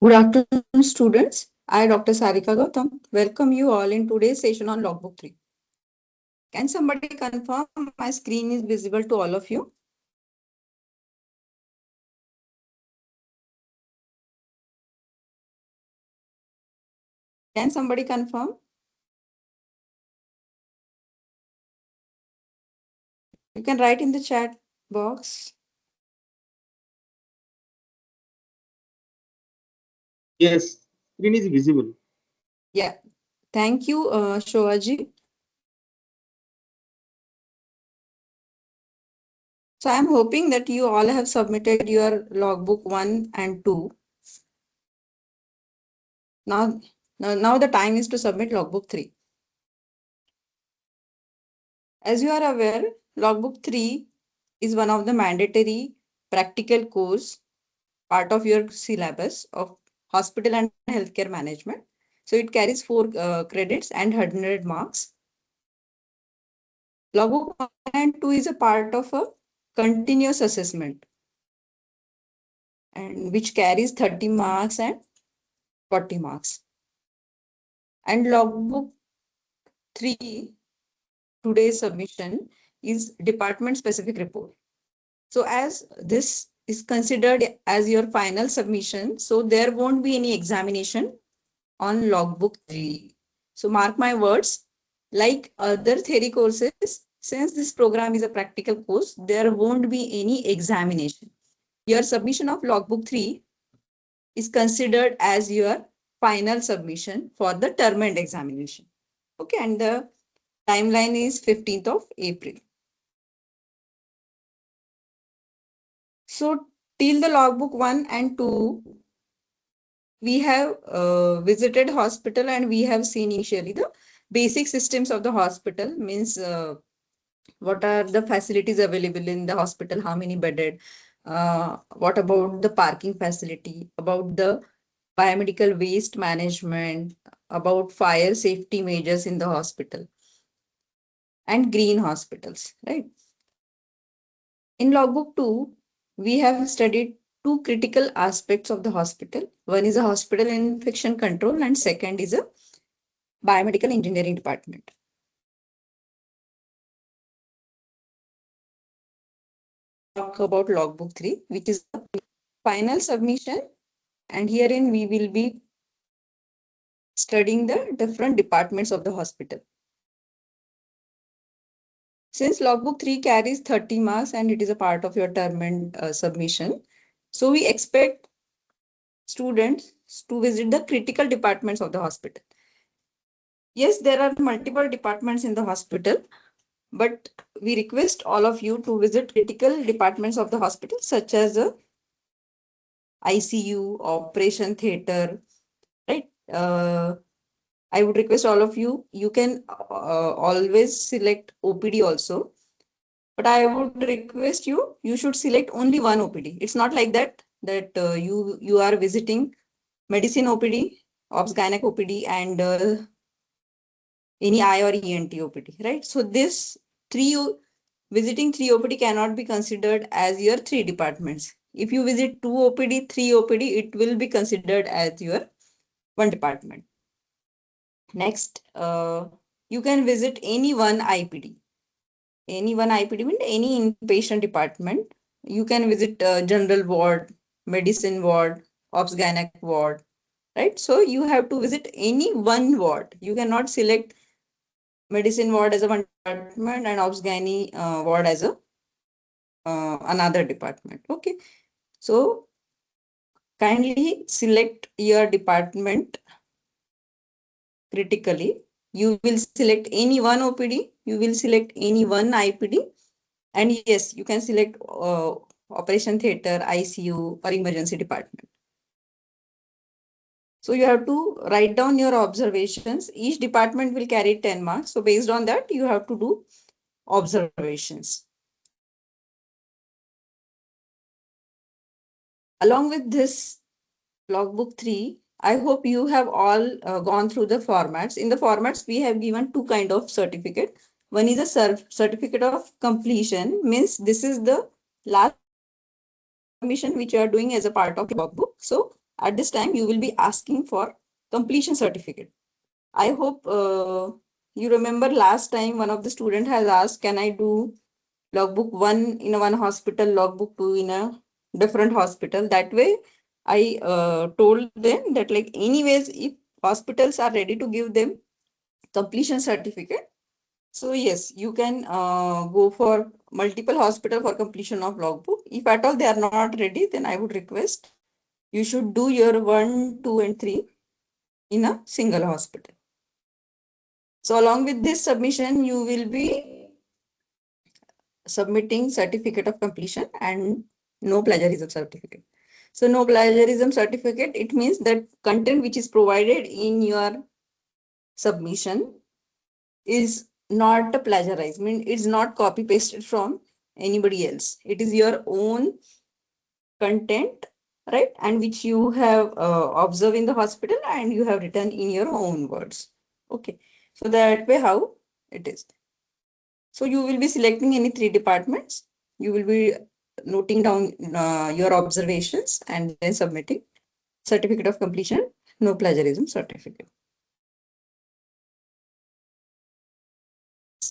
Good afternoon, students. I, Dr. Sarika Gautam, welcome you all in today's session on Logbook 3. Can somebody confirm my screen is visible to all of you? Can somebody confirm? You can write in the chat box. Yes, screen is visible. Yeah, thank you, Shoaji. So I'm hoping that you all have submitted your logbook 1 and 2. Now the time is to submit logbook 3. As you are aware, logbook 3 is one of the mandatory practical course part of your syllabus of hospital and healthcare management. So it carries 4 credits and 100 marks. Logbook 1 and 2 is a part of a continuous assessment and which carries 30 marks and 40 marks. And logbook 3, today's submission, is department specific report. So as this is considered as your final submission, so there won't be any examination on logbook 3. So mark my words, like other theory courses, since this program is a practical course, there won't be any examination. Your submission of logbook 3 is considered as your final submission for the term end examination. Okay, and the timeline is 15th of April. So till the logbook 1 and 2, we have visited hospital and we have seen initially the basic systems of the hospital, means what are the facilities available in the hospital, how many bedded, what about the parking facility, about the biomedical waste management, about fire safety measures in the hospital and green hospitals, right? In logbook 2, we have studied two critical aspects of the hospital. One is a hospital infection control and second is a biomedical engineering department. Talk about logbook 3, which is the final submission, and herein we will be studying the different departments of the hospital. Since logbook 3 carries 30 marks and it is a part of your term and submission, so we expect students to visit the critical departments of the hospital. Yes, there are multiple departments in the hospital, but we request all of you to visit critical departments of the hospital, such as ICU, operation theater, right? I would request all of you, you can always select OPD also, but I would request you, you should select only one OPD. It's not like that you are visiting medicine OPD, obs gynec OPD, and any eye or ENT OPD, right? So this three visiting 3 OPD cannot be considered as your 3 departments. If you visit 2 OPD, 3 OPD, it will be considered as your 1 department. Next, you can visit any one IPD. Any one IPD means any inpatient department. You can visit general ward, medicine ward, obs gynec ward, right? So you have to visit any one ward. You cannot select medicine ward as a one department and obs gynae ward as a another department. Okay, so kindly select your department critically. You will select any one OPD, you will select any one IPD, and yes, you can select operation theater, ICU, or emergency department. So you have to write down your observations. Each department will carry 10 marks. So based on that, you have to do observations. Along with this logbook 3, I hope you have all gone through the formats. In the formats, we have given two kind of certificate. One is a certificate of completion, means this is the last submission which you are doing as a part of logbook. So at this time you will be asking for completion certificate. I hope you remember last time one of the student has asked, can I do logbook 1 in a one hospital, logbook 2 in a different hospital? That way, I told them that like anyways, if hospitals are ready to give them completion certificate, so yes, you can go for multiple hospital for completion of logbook. If at all they are not ready, then I would request you should do your 1, 2, and 3 in a single hospital. So along with this submission, you will be submitting certificate of completion and no plagiarism certificate. So no plagiarism certificate, it means that content which is provided in your submission is not a plagiarized, mean it's not copy pasted from anybody else. It is your own content, right? And which you have observed in the hospital and you have written in your own words. Okay. So that way how it is. So you will be selecting any 3 departments. You will be noting down your observations and then submitting certificate of completion, no plagiarism certificate.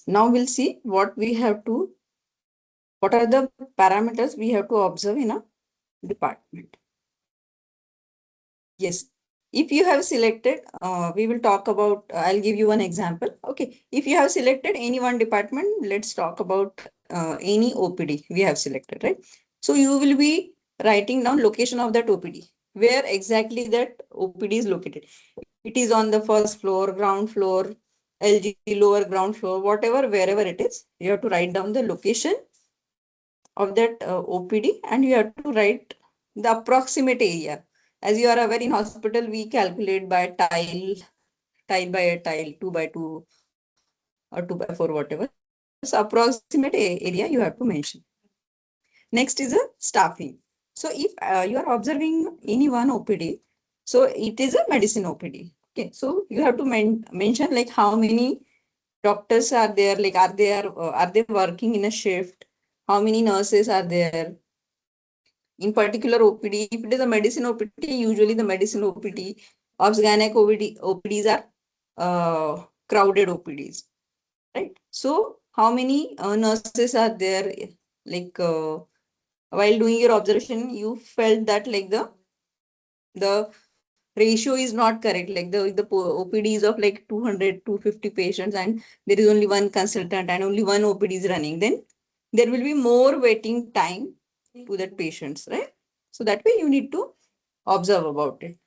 Now we'll see what are the parameters we have to observe in a department. Yes, if you have selected, we will talk about, I'll give you one example. Okay, if you have selected any one department, let's talk about any OPD we have selected, right? So you will be writing down location of that OPD, where exactly that OPD is located. It is on the first floor, ground floor, LG lower ground floor, whatever, wherever it is, you have to write down the location of that OPD and you have to write the approximate area. As you are aware, in hospital, we calculate by tile by a tile, 2 by 2 or 2 by 4, whatever. So approximate area you have to mention. Next is a staffing. So if you are observing any one OPD, so it is a medicine OPD. Okay, so you have to mention like how many doctors are there, like are they working in a shift? How many nurses are there? In particular OPD, if it is a medicine OPD, usually the medicine OPD, obs gynec OPDs are crowded OPDs, right? So how many nurses are there? Like while doing your observation, you felt that like the ratio is not correct. Like the OPD is of like 200, 250 patients and there is only one consultant and only one OPD is running. Then there will be more waiting time to that patients, right? So that way you need to observe about it.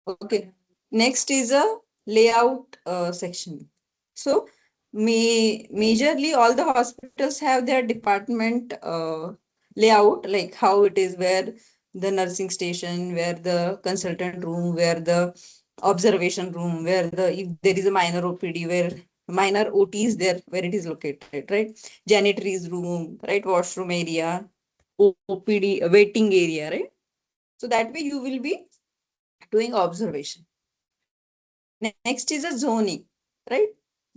Okay. Next is a layout section. So majorly all the hospitals have their department layout, like how it is, where the nursing station, where the consultant room, where the observation room, where if there is a minor OPD, where minor OT is there, where it is located, right? Janitori's room, right? Washroom area, OPD, waiting area, right? So that way you will be doing observation. Next is a zoning, right?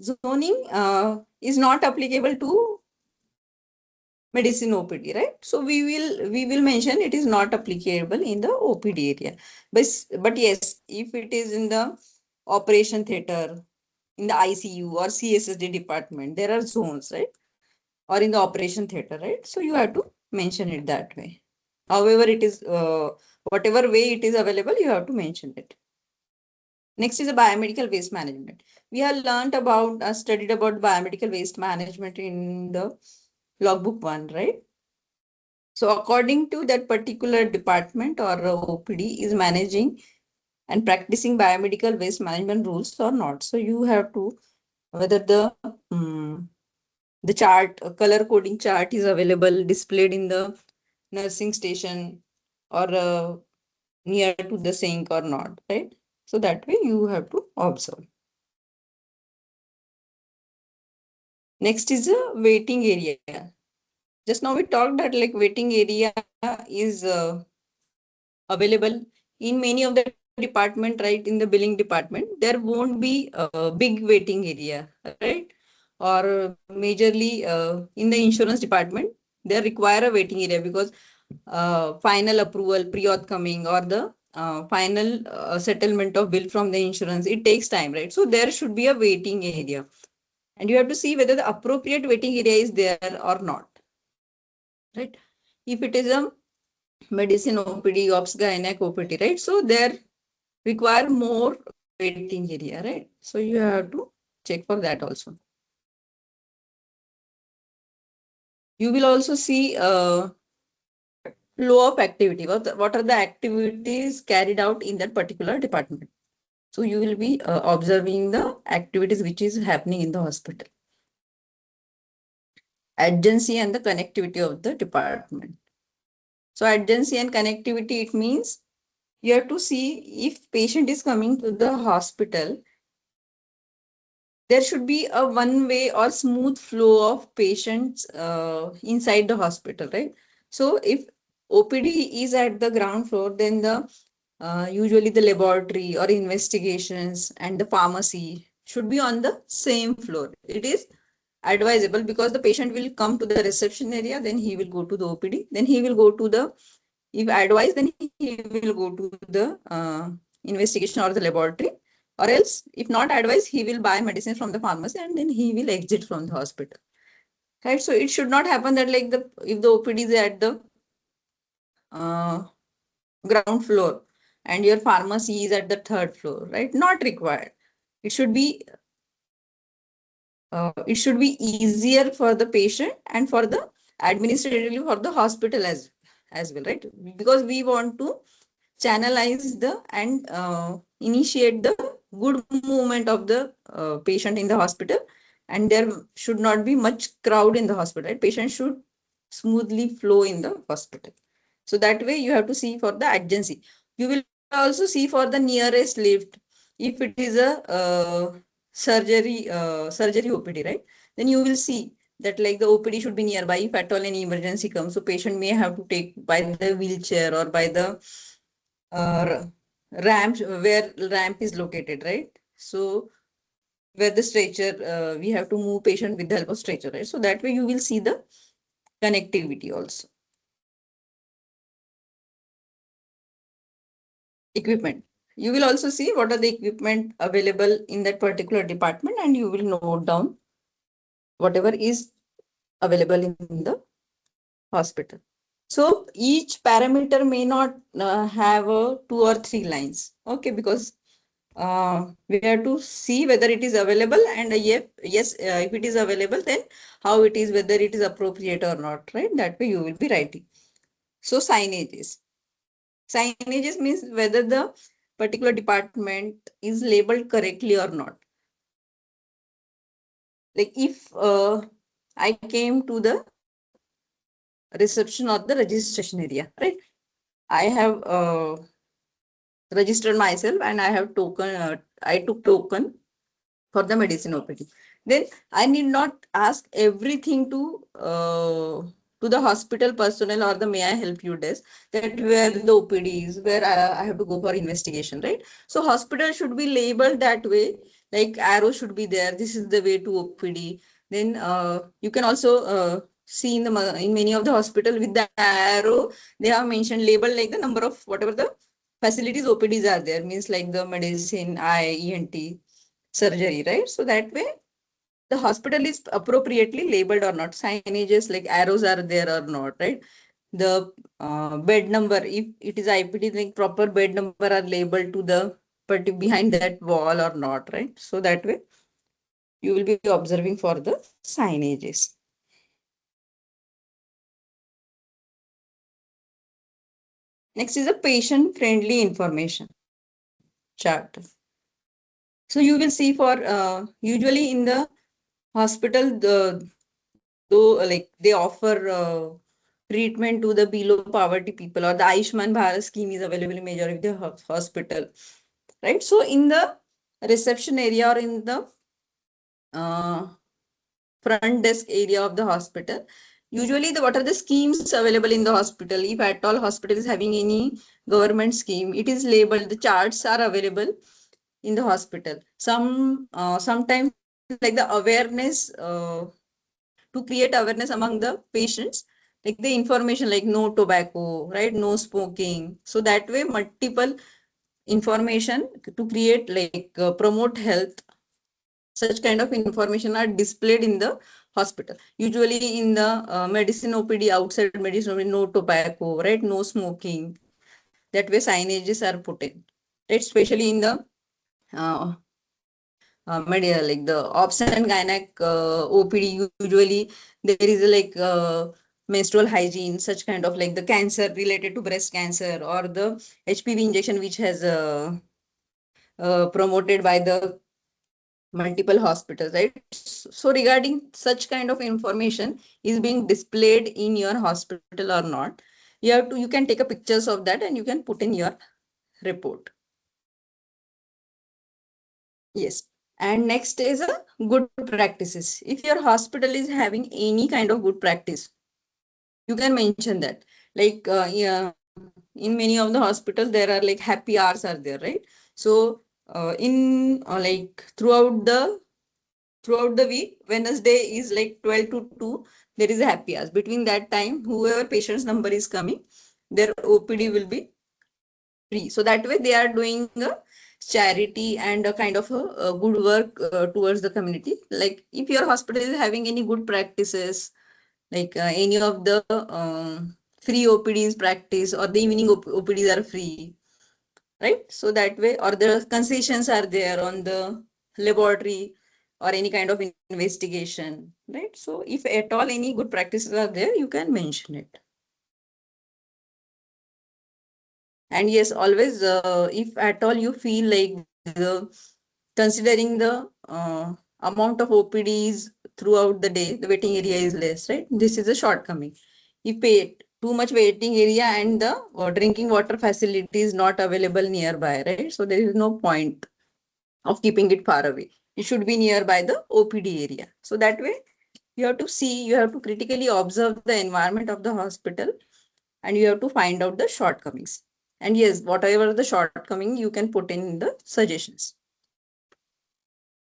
Zoning is not applicable to medicine OPD, right? So we will mention it is not applicable in the OPD area. But yes, if it is in the operation theater, in the ICU or CSSD department, there are zones, right? Or in the operation theater, right? So you have to mention it that way. However, it is whatever way it is available, you have to mention it. Next is a biomedical waste management. We have learned about, studied about biomedical waste management in the logbook 1, right? So according to that particular department or OPD is managing and practicing biomedical waste management rules or not. So you have to, whether the chart, color coding chart is available, displayed in the nursing station or near to the sink or not, right? So that way you have to observe. Next is a waiting area. Just now we talked that like waiting area is available in many of the department, right? In the billing department, there won't be a big waiting area, right? Or majorly in the insurance department, they require a waiting area because final approval, pre-auth coming or the final settlement of bill from the insurance, it takes time, right? So there should be a waiting area, and you have to see whether the appropriate waiting area is there or not, right? If it is a medicine OPD, ops gynec OPD, right? So there require more waiting area, right? So you have to check for that also. You will also see flow of activity. What are the activities carried out in that particular department? So you will be observing the activities which is happening in the hospital. Adjacency and the connectivity of the department. So adjacency and connectivity, it means you have to see if patient is coming to the hospital, there should be a one way or smooth flow of patients inside the hospital, right? So if OPD is at the ground floor, then the usually the laboratory or investigations and the pharmacy should be on the same floor. It is advisable because the patient will come to the reception area, then he will go to the OPD, then he will go to the, if advised, then he will go to the investigation or the laboratory, or else if not advised, he will buy medicine from the pharmacy and then he will exit from the hospital, right? So it should not happen that like the, if the OPD is at the uh, ground floor and your pharmacy is at the third floor, right? Not required. It should be easier for the patient and for the administratively for the hospital as well, right? Because we want to channelize the and initiate the good movement of the patient in the hospital, and there should not be much crowd in the hospital, right? Patient should smoothly flow in the hospital. So that way you have to see for the adjacency. You will also see for the nearest lift. If it is a surgery OPD, right? Then you will see that like the OPD should be nearby if at all any emergency comes. So patient may have to take by the wheelchair or by the uh, ramp, where ramp is located, right? So where the stretcher, we have to move patient with the help of stretcher, right? So that way you will see the connectivity also. Equipment. You will also see what are the equipment available in that particular department, and you will note down whatever is available in the hospital. So each parameter may not have two or three lines, okay? Because we have to see whether it is available, and yes, if it is available, then how it is, whether it is appropriate or not, right? That way you will be writing. So signages. Signages means whether the particular department is labeled correctly or not. Like if I came to the reception or the registration area, right? I have registered myself and I have token, I took token for the medicine OPD. Then I need not ask everything to the hospital personnel or the may I help you desk, that where the OPD is, where I have to go for investigation, right? So hospital should be labeled that way, like arrow should be there. This is the way to OPD. Then you can also see in the in many of the hospital with the arrow, they have mentioned label like the number of whatever the facilities OPDs are there, means like the medicine, eye, ENT, surgery, right? So that way the hospital is appropriately labeled or not. Signages like arrows are there or not, right? The bed number, if it is IPD, like proper bed number are labeled to the behind that wall or not, right? So that way you will be observing for the signages. Next is a patient friendly information chart. So you will see for usually in the hospital, though like they offer treatment to the below poverty people, or the Ayushman Bharat scheme is available in majority of the hospital, right? So in the reception area or in the uh, front desk area of the hospital, usually what are the schemes available in the hospital? If at all hospital is having any government scheme, it is labeled, the charts are available in the hospital. Sometimes like the awareness, to create awareness among the patients, like the information like no tobacco, right? No smoking. So that way, multiple information to create like promote health. Such kind of information are displayed in the hospital. Usually in the medicine OPD, outside medicine OPD, no tobacco, right? No smoking. That way signages are put in, right? Especially in the uh, like the obs and gynec OPD, usually there is like menstrual hygiene, such kind of like the cancer related to breast cancer or the HPV injection, which has promoted by the multiple hospitals, right? So regarding such kind of information is being displayed in your hospital or not, you can take a pictures of that and you can put in your report. Yes. And next is a good practices. If your hospital is having any kind of good practice, you can mention that. Like yeah, in many of the hospitals, there are like happy hours are there, right? So in like throughout the week, Wednesday is like 12 to 2, there is a happy hours. Between that time, whoever patient's number is coming, their OPD will be free. So that way they are doing a charity and a kind of a good work towards the community. Like if your hospital is having any good practices, like any of the free OPDs practice or the evening OPDs are free, right? So that way, or the concessions are there on the laboratory or any kind of investigation, right? So if at all any good practices are there, you can mention it. And yes, always, if at all you feel like the considering the amount of OPDs throughout the day, the waiting area is less, right? This is a shortcoming. If too much waiting area and the drinking water facility is not available nearby, right? So there is no point of keeping it far away. It should be nearby the OPD area. So that way, you have to critically observe the environment of the hospital and you have to find out the shortcomings. And yes, whatever the shortcoming, you can put in the suggestions.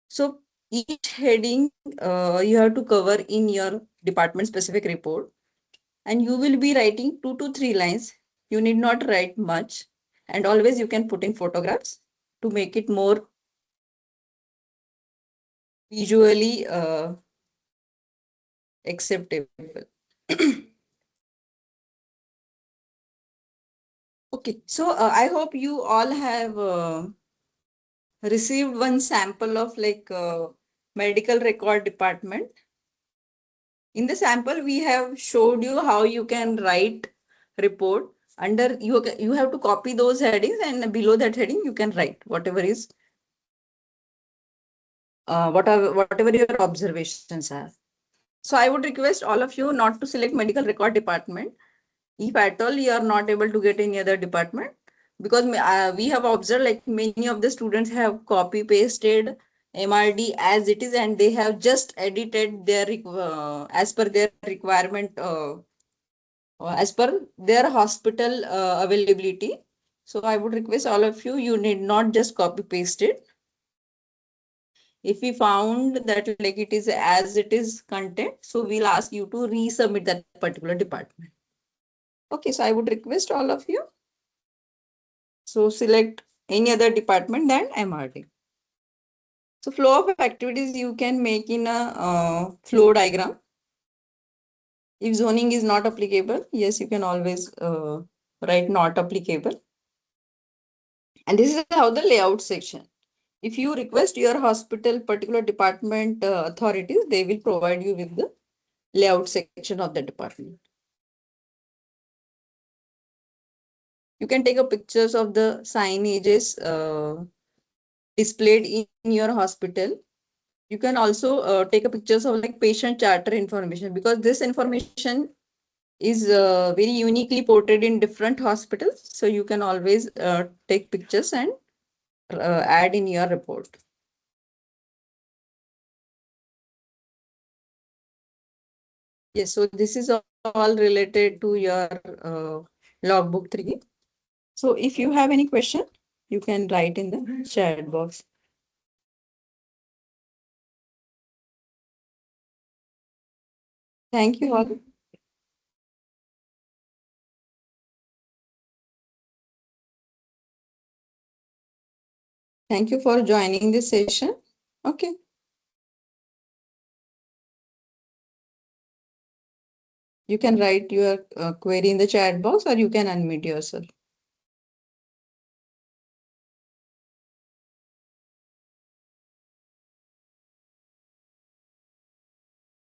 So each heading you have to cover in your department specific report, and you will be writing 2 to 3 lines. You need not write much, and always you can put in photographs to make it more visually acceptable. Okay, so I hope you all have received one sample of like medical record department. In the sample, we have showed you how you can write report under you have to copy those headings and below that heading you can write whatever is whatever your observations are. So I would request all of you not to select medical record department if at all you are not able to get any other department, because we have observed like many of the students have copy pasted MRD as it is and they have just edited their as per their requirement as per their hospital availability. So I would request all of you, you need not just copy paste it. If we found that like it is as it is content, so we'll ask you to resubmit that particular department. Okay, so I would request all of you. So select any other department than MRD. So flow of activities you can make in a flow diagram. If zoning is not applicable, yes, you can always write not applicable. And this is how the layout section. If you request your hospital particular department authorities, they will provide you with the layout section of the department. You can take a pictures of the signages displayed in your hospital. You can also take a pictures of like patient charter information, because this information is very uniquely portrayed in different hospitals. So you can always take pictures and add in your report. Yes, so this is all related to your logbook 3. So if you have any question, you can write in the chat box. Thank you all. Thank you for joining this session. Okay. You can write your query in the chat box or you can unmute yourself.